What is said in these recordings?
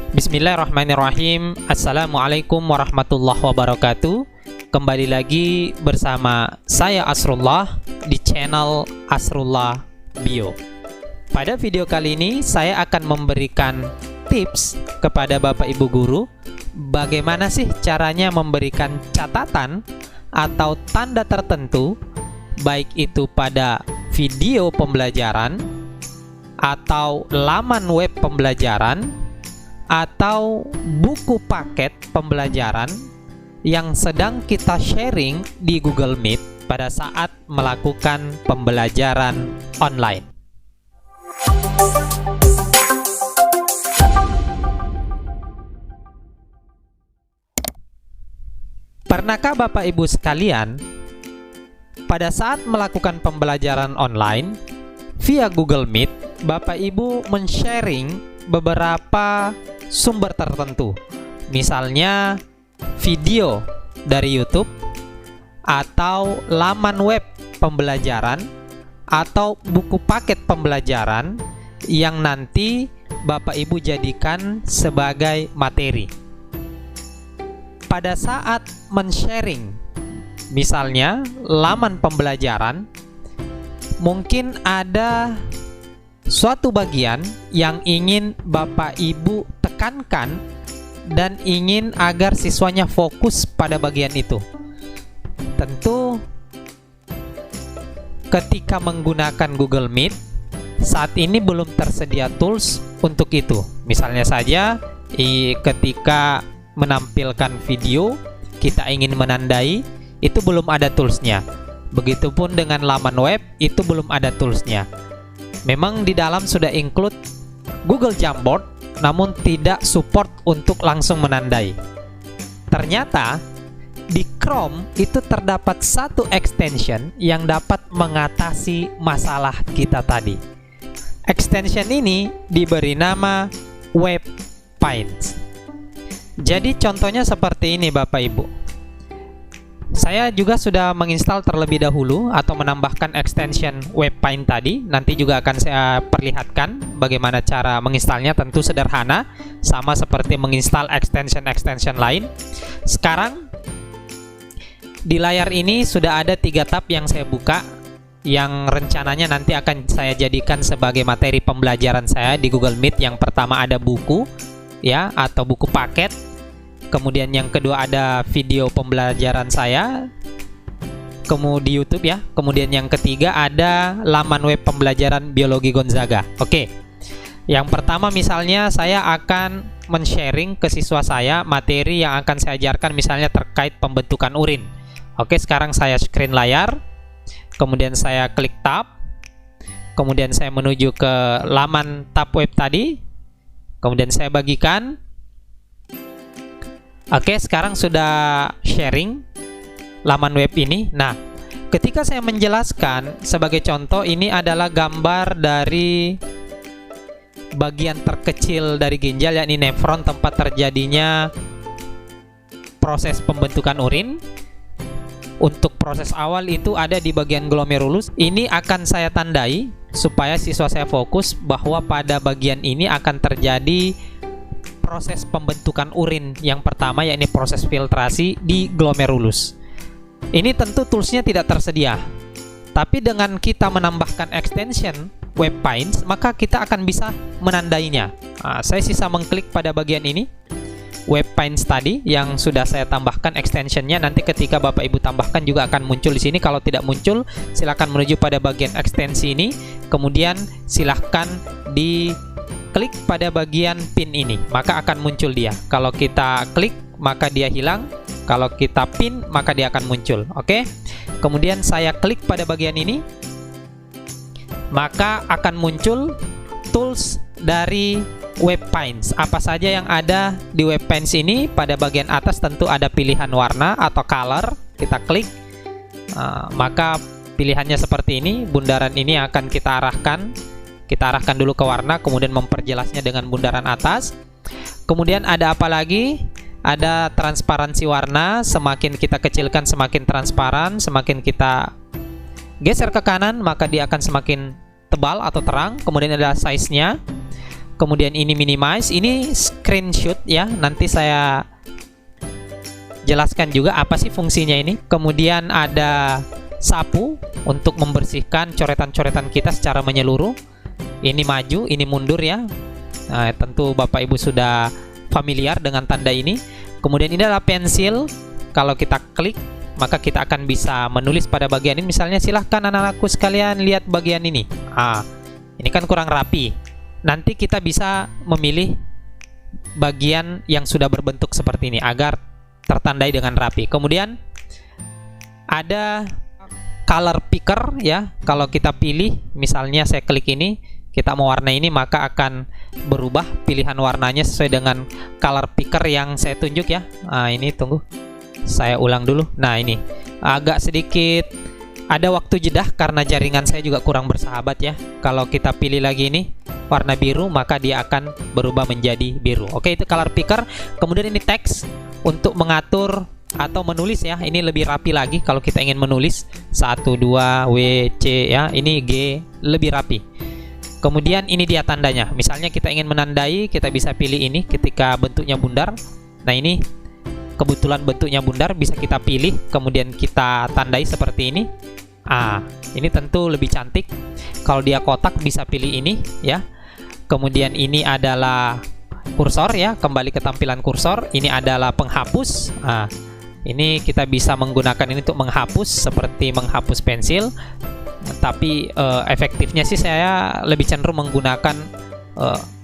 Bismillahirrahmanirrahim. Assalamualaikum warahmatullahi wabarakatuh. Kembali lagi bersama saya Asrullah di channel Asrullah Bio. Pada video kali ini saya akan memberikan tips kepada Bapak Ibu guru bagaimana sih caranya memberikan catatan atau tanda tertentu, baik itu pada video pembelajaran atau laman web pembelajaran atau buku paket pembelajaran yang sedang kita sharing di Google Meet pada saat melakukan pembelajaran online. Pernahkah Bapak Ibu sekalian pada saat melakukan pembelajaran online via Google Meet, Bapak Ibu men-sharing beberapa sumber tertentu, misalnya video dari YouTube atau laman web pembelajaran atau buku paket pembelajaran yang nanti Bapak Ibu jadikan sebagai materi. Pada saat men-sharing misalnya laman pembelajaran, mungkin ada suatu bagian yang ingin Bapak Ibu tekankan dan ingin agar siswanya fokus pada bagian itu. Tentu ketika menggunakan Google Meet saat ini belum tersedia tools untuk itu. Misalnya saja ketika menampilkan video kita ingin menandai, itu belum ada toolsnya. Begitupun dengan laman web, itu belum ada toolsnya. Memang di dalam sudah include Google Jamboard, namun tidak support untuk langsung menandai. Ternyata di Chrome itu terdapat satu extension yang dapat mengatasi masalah kita tadi. Extension ini diberi nama WebPaint. Jadi contohnya seperti ini Bapak Ibu. Saya juga sudah menginstal terlebih dahulu atau menambahkan extension WebPaint tadi. Nanti juga akan saya perlihatkan bagaimana cara menginstalnya. Tentu sederhana, sama seperti menginstal extension lain. Sekarang di layar ini sudah ada 3 tab yang saya buka, yang rencananya nanti akan saya jadikan sebagai materi pembelajaran saya di Google Meet. Yang pertama ada buku ya, atau buku paket. Kemudian yang kedua ada video pembelajaran saya, kemudian di YouTube ya. Kemudian yang ketiga ada laman web pembelajaran Biologi Gonzaga. Oke. Yang pertama misalnya saya akan men-sharing ke siswa saya materi yang akan saya ajarkan misalnya terkait pembentukan urin. Oke, sekarang saya screen layar. Kemudian saya klik tab. Kemudian saya menuju ke laman tab web tadi. Kemudian saya bagikan. Oke, sekarang sudah sharing laman web ini. Nah, ketika saya menjelaskan sebagai contoh, ini adalah gambar dari bagian terkecil dari ginjal, yakni nefron, tempat terjadinya proses pembentukan urin. Untuk proses awal itu ada di bagian glomerulus. Ini akan saya tandai supaya siswa saya fokus bahwa pada bagian ini akan terjadi proses pembentukan urin yang pertama, yakni proses filtrasi di glomerulus. Ini tentu toolsnya tidak tersedia, tapi dengan kita menambahkan extension WebPaint, maka kita akan bisa menandainya. Saya sisa mengklik pada bagian ini WebPaint tadi yang sudah saya tambahkan extensionnya. Nanti ketika Bapak Ibu tambahkan juga akan muncul di sini. Kalau tidak muncul, silahkan menuju pada bagian ekstensi ini, kemudian silahkan klik pada bagian pin ini, maka akan muncul dia. Kalau kita klik maka dia hilang, kalau kita pin maka dia akan muncul. Oke. Kemudian saya klik pada bagian ini, maka akan muncul tools dari WebPaint. Apa saja yang ada di WebPaint ini? Pada bagian atas tentu ada pilihan warna atau color. Kita klik, maka pilihannya seperti ini. Bundaran ini akan kita arahkan. Kita arahkan dulu ke warna, kemudian memperjelasnya dengan bundaran atas. Kemudian ada apa lagi? Ada transparansi warna. Semakin kita kecilkan semakin transparan. Semakin kita geser ke kanan maka dia akan semakin tebal atau terang. Kemudian ada size-nya. kemudian ini minimize, ini screenshot ya. Nanti saya jelaskan juga apa sih fungsinya ini. Kemudian ada sapu untuk membersihkan coretan-coretan kita secara menyeluruh. Ini maju, ini mundur ya. Nah, tentu Bapak Ibu sudah familiar dengan tanda ini. Kemudian ini adalah pensil. Kalau kita klik, maka kita akan bisa menulis pada bagian ini. Misalnya, silahkan anak-anakku sekalian lihat bagian ini. Ini kan kurang rapi. Nanti kita bisa memilih bagian yang sudah berbentuk seperti ini agar tertandai dengan rapi. Kemudian ada color picker ya. Kalau kita pilih, misalnya saya klik ini, kita mau warna ini, maka akan berubah pilihan warnanya sesuai dengan color picker yang saya tunjuk ya. Ini tunggu, saya ulang dulu. Nah, ini agak sedikit ada waktu jeda karena jaringan saya juga kurang bersahabat ya. Kalau kita pilih lagi ini warna biru, maka dia akan berubah menjadi biru. Oke, itu color picker. Kemudian ini teks untuk mengatur atau menulis ya. Ini lebih rapi lagi kalau kita ingin menulis 1, 2, W, C ya. Ini G, lebih rapi. Kemudian ini dia tandanya. Misalnya kita ingin menandai, kita bisa pilih ini ketika bentuknya bundar. Nah, ini kebetulan bentuknya bundar, bisa kita pilih, kemudian kita tandai seperti ini. Ini tentu lebih cantik. Kalau dia kotak, bisa pilih ini ya. Kemudian ini adalah kursor ya, kembali ke tampilan kursor. Ini adalah penghapus. Ini kita bisa menggunakan ini untuk menghapus, seperti menghapus pensil. Tapi efektifnya sih saya lebih cenderung menggunakan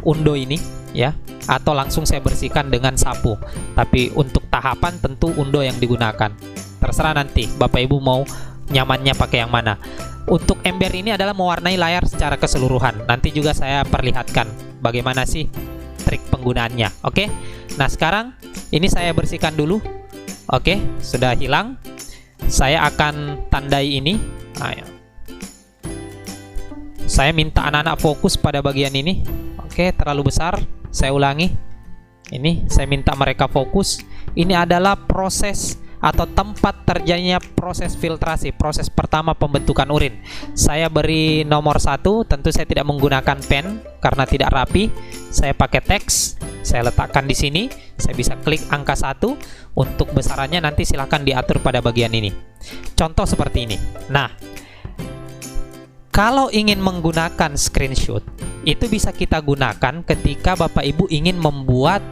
undo ini ya, atau langsung saya bersihkan dengan sapu. Tapi untuk tahapan tentu undo yang digunakan. Terserah nanti Bapak Ibu mau nyamannya pakai yang mana. Untuk ember ini adalah mewarnai layar secara keseluruhan. Nanti juga saya perlihatkan bagaimana sih trik penggunaannya. Oke. Nah, sekarang ini saya bersihkan dulu. Oke, sudah hilang. Saya akan tandai ini. Saya minta anak-anak fokus pada bagian ini. Oke, terlalu besar. Saya ulangi. Ini saya minta mereka fokus. Ini adalah proses atau tempat terjadinya proses filtrasi, proses pertama pembentukan urin. Saya beri nomor 1. Tentu saya tidak menggunakan pen karena tidak rapi. Saya pakai teks. Saya letakkan di sini. Saya bisa klik angka 1. Untuk besarannya nanti silahkan diatur pada bagian ini. Contoh seperti ini. Nah, kalau ingin menggunakan screenshot, itu bisa kita gunakan ketika Bapak Ibu ingin membuat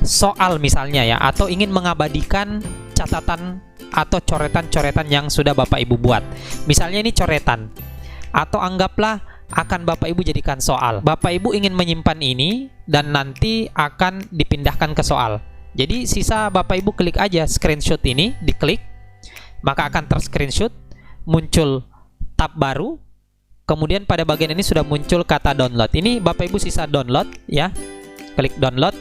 soal misalnya ya, atau ingin mengabadikan catatan atau coretan-coretan yang sudah Bapak Ibu buat. Misalnya ini coretan, atau anggaplah akan Bapak Ibu jadikan soal. Bapak Ibu ingin menyimpan ini dan nanti akan dipindahkan ke soal. Jadi sisa Bapak Ibu klik aja screenshot ini, diklik, maka akan ter-screenshot, muncul tab baru. Kemudian pada bagian ini sudah muncul kata download. Ini Bapak Ibu sisa download ya. Klik download,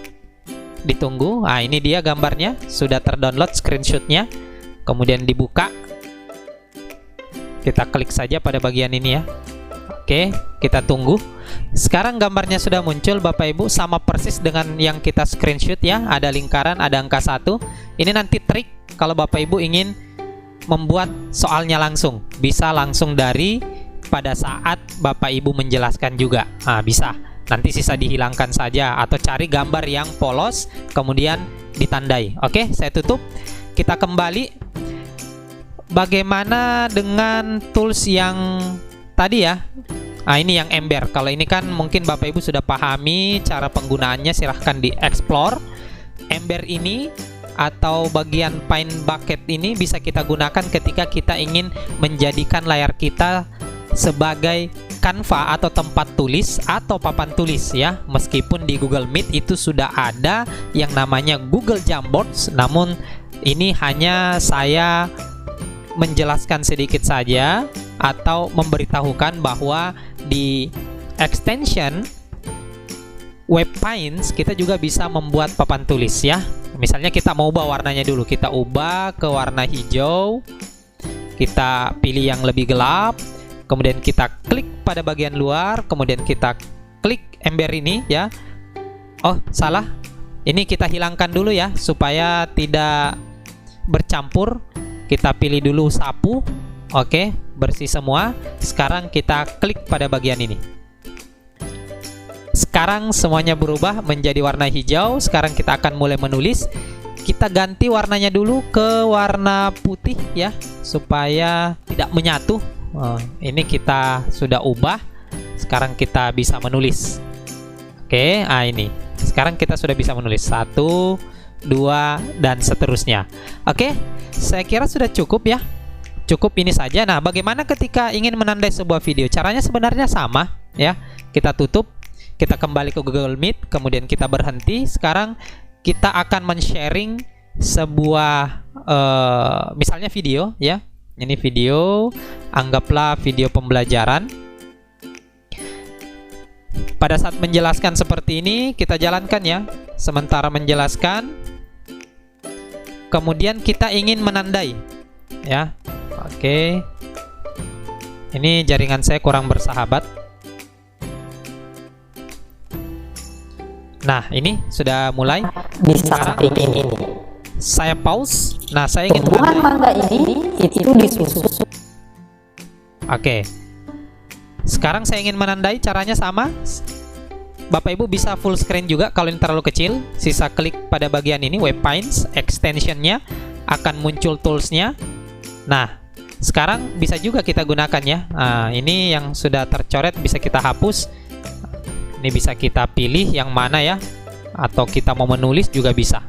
ditunggu. Ini dia gambarnya, sudah terdownload screenshotnya. Kemudian dibuka. Kita klik saja pada bagian ini ya. Oke, kita tunggu. Sekarang gambarnya sudah muncul Bapak Ibu, sama persis dengan yang kita screenshot ya. Ada lingkaran, ada angka 1. Ini nanti trik kalau Bapak Ibu ingin membuat soalnya langsung. Bisa langsung dari pada saat Bapak Ibu menjelaskan juga. Bisa. Nanti sisa dihilangkan saja atau cari gambar yang polos kemudian ditandai. Oke, saya tutup. Kita kembali. Bagaimana dengan tools yang tadi ya? Ini yang ember. Kalau ini kan mungkin Bapak Ibu sudah pahami cara penggunaannya, silahkan di-explore. Ember ini atau bagian paint bucket ini bisa kita gunakan ketika kita ingin menjadikan layar kita sebagai kanva atau tempat tulis atau papan tulis ya. Meskipun di Google Meet itu sudah ada yang namanya Google Jamboard, namun ini hanya saya menjelaskan sedikit saja atau memberitahukan bahwa di extension WebPaint kita juga bisa membuat papan tulis ya. Misalnya kita mau ubah warnanya dulu, kita ubah ke warna hijau, kita pilih yang lebih gelap. Kemudian kita klik pada bagian luar, kemudian kita klik ember ini ya. Oh, salah. Ini kita hilangkan dulu ya supaya tidak bercampur. Kita pilih dulu sapu. Oke, bersih semua. Sekarang kita klik pada bagian ini. sekarang semuanya berubah menjadi warna hijau. Sekarang kita akan mulai menulis. Kita ganti warnanya dulu ke warna putih ya, supaya tidak menyatu. Ini kita sudah ubah. Sekarang kita bisa menulis. Oke, ini. Sekarang kita sudah bisa menulis 1, 2, dan seterusnya. Oke, saya kira sudah cukup ya. Cukup ini saja. Nah, bagaimana ketika ingin menandai sebuah video? Caranya sebenarnya sama ya. Kita tutup, kita kembali ke Google Meet, kemudian kita berhenti. Sekarang kita akan men-sharing sebuah misalnya video ya. Ini video, anggaplah video pembelajaran. Pada saat menjelaskan seperti ini, kita jalankan ya. Sementara menjelaskan, kemudian kita ingin menandai ya. Oke. Ini jaringan saya kurang bersahabat. Nah, ini sudah mulai. Bisa bikin ini. Saya pause. Nah, saya ingin tumbuhan mangga ini itu disusun. Oke. Sekarang saya ingin menandai, caranya sama. Bapak Ibu bisa full screen juga kalau ini terlalu kecil. Sisa klik pada bagian ini, Webpines, extensionnya akan muncul toolsnya. Nah, sekarang bisa juga kita gunakan ya. Nah, ini yang sudah tercoret bisa kita hapus. Ini bisa kita pilih yang mana ya. Atau kita mau menulis juga bisa.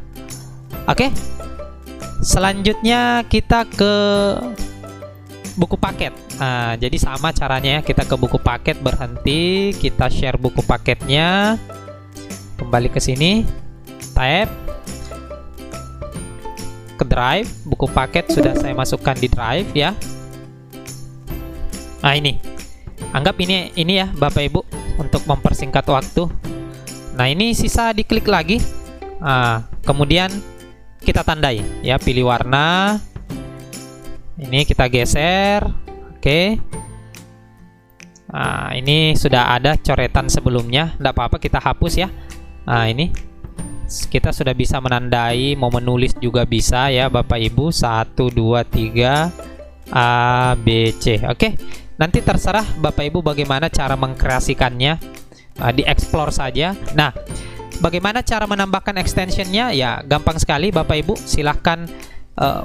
Oke. Selanjutnya kita ke buku paket. Nah, jadi sama caranya ya, kita ke buku paket, berhenti, kita share buku paketnya, kembali ke sini, tab, ke drive, buku paket sudah saya masukkan di drive ya. Nah, ini, anggap ini ya Bapak Ibu, untuk mempersingkat waktu. Nah, ini sisa diklik lagi. Nah, kemudian kita tandai ya, pilih warna. Ini kita geser. Oke. Nah, ini sudah ada coretan sebelumnya. Tidak apa-apa, kita hapus ya. Nah, ini kita sudah bisa menandai, mau menulis juga bisa ya Bapak Ibu. 1, 2, 3 A, B, C. Oke. Nanti terserah Bapak Ibu bagaimana cara mengkreasikannya. Di-explore saja. Nah, bagaimana cara menambahkan extensionnya? Ya, gampang sekali Bapak Ibu. Silahkan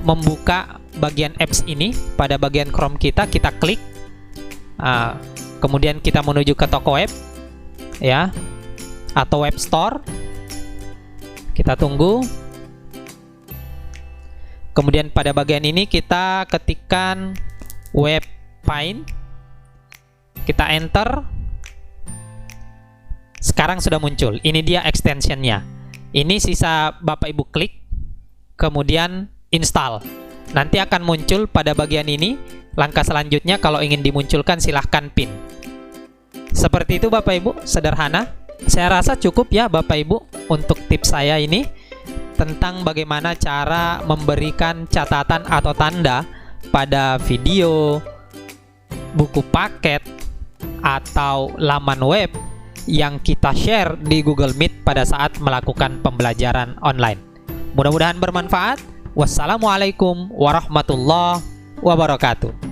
membuka bagian apps ini pada bagian Chrome kita klik, kemudian kita menuju ke toko web ya, atau web store. Kita tunggu, kemudian pada bagian ini kita ketikkan Webpines, kita enter. Sekarang sudah muncul, ini dia extensionnya. Ini sisa Bapak Ibu klik, kemudian install. Nanti akan muncul pada bagian ini. Langkah selanjutnya kalau ingin dimunculkan silahkan pin. Seperti itu Bapak Ibu, sederhana. Saya rasa cukup ya Bapak Ibu untuk tips saya ini tentang bagaimana cara memberikan catatan atau tanda pada video, buku paket, atau laman web yang kita share di Google Meet pada saat melakukan pembelajaran online. Mudah-mudahan bermanfaat. Wassalamualaikum warahmatullahi wabarakatuh.